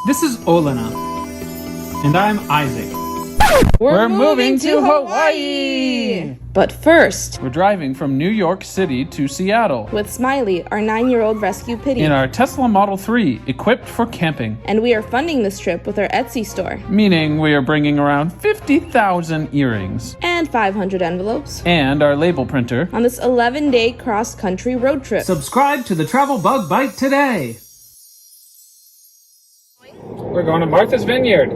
This is Olena. And I'm Isaac. We're moving to Hawaii! But first, We're driving from New York City to Seattle with Smiley, our 9-year-old rescue pitty. in our Tesla Model 3, equipped for camping. And we are funding this trip with our Etsy store. Meaning we are bringing around 50,000 earrings. And 500 envelopes. And our label printer. On this 11-day cross-country road trip. Subscribe to the Travel Bug Bite today. We're going to Martha's Vineyard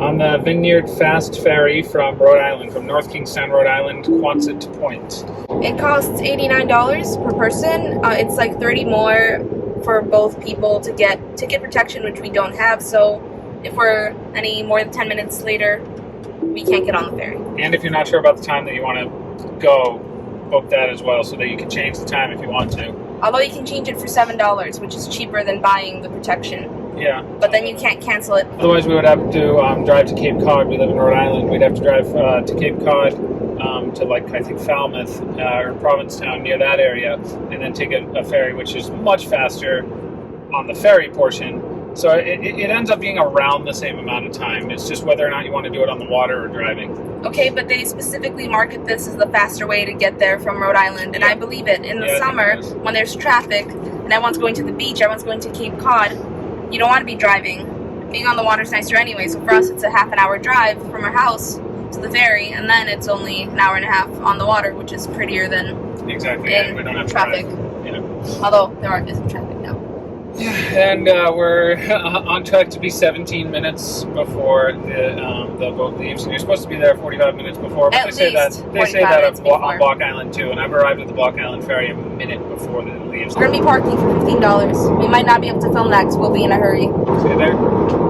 on the Vineyard Fast Ferry from Rhode Island, from North Kingstown, Rhode Island, Quonset Point. It costs $89 per person. It's like $30 more for both people to get ticket protection, which we don't have. So if we're any more than 10 minutes later, we can't get on the ferry. And if you're not sure about the time that you want to go, book that as well so that you can change the time if you want to. Although you can change it for $7, which is cheaper than buying the protection. Yeah. But then you can't cancel it. Otherwise, we would have to drive to Cape Cod. We live in Rhode Island. We'd have to drive to Cape Cod to, like, I think Falmouth or Provincetown, near that area, and then take a ferry, which is much faster on the ferry portion. So it ends up being around the same amount of time. It's just whether or not you want to do it on the water or driving. Okay, but they specifically market this as the faster way to get there from Rhode Island, and I believe it. In the summer, when there's traffic, and everyone's going to the beach, everyone's going to Cape Cod, you don't want to be driving. Being on the water's nicer anyway, so for us it's a half-an-hour drive from our house to the ferry, and then it's only an hour and a half on the water, which is prettier than Exactly. in We don't have traffic. Yeah. Although there is some traffic now. And we're on track to be 17 minutes before the boat leaves. And you're supposed to be there 45 minutes before. But They say that on Block Island too. And I've arrived at the Block Island ferry a minute before it leaves. We're going to be parking for $15. We might not be able to film that because we'll be in a hurry. See you there.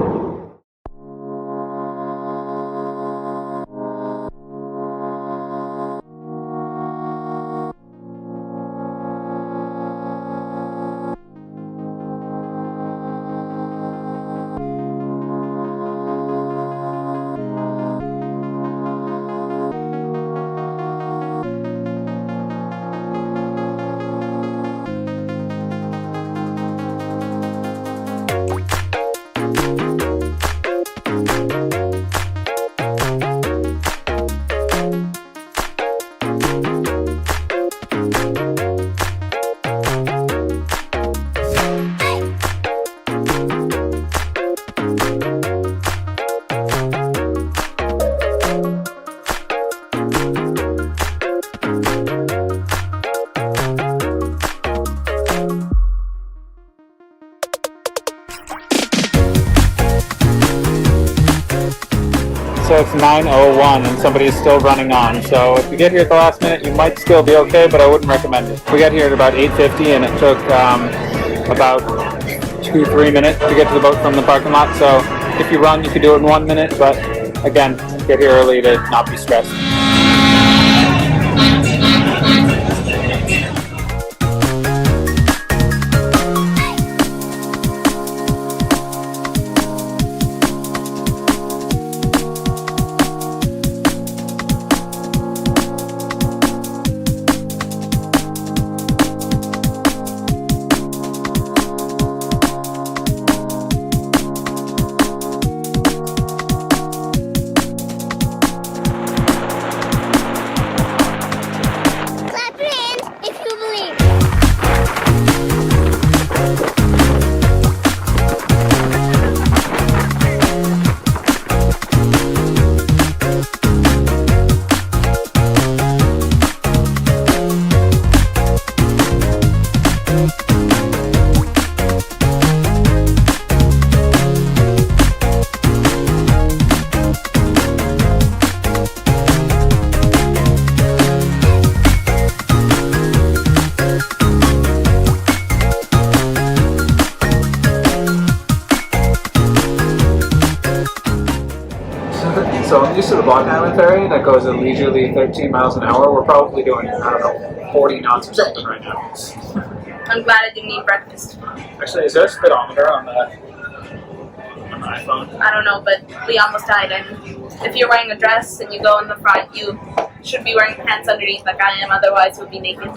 So it's 9:01 and somebody is still running on. So if you get here at the last minute, you might still be okay, but I wouldn't recommend it. We got here at about 8:50 and it took about 2-3 minutes to get to the boat from the parking lot. So if you run, you can do it in 1 minute, but again, get here early to not be stressed. So I'm used to the Block Island ferry that goes at leisurely 13 miles an hour. We're probably doing, I don't know, 40 knots or something right now. I'm glad I didn't eat breakfast. Actually, is there a speedometer on the iPhone? I don't know, but we almost died. And if you're wearing a dress and you go in the front, you should be wearing pants underneath like I am, otherwise we'll be naked.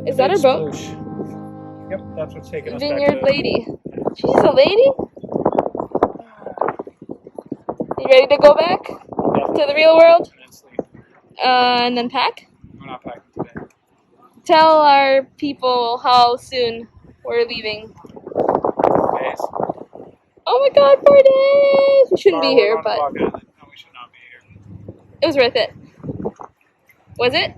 Is that her boat? Sploosh. Yep, that's what's taking us Vineyard back to... lady. She's a lady? You ready to go back to the real world? And then pack? We're not packing today. Tell our people how soon we're leaving. Days. Oh my god, 4 days! We shouldn't be here, but No, we should not be here. it was worth it. Was it?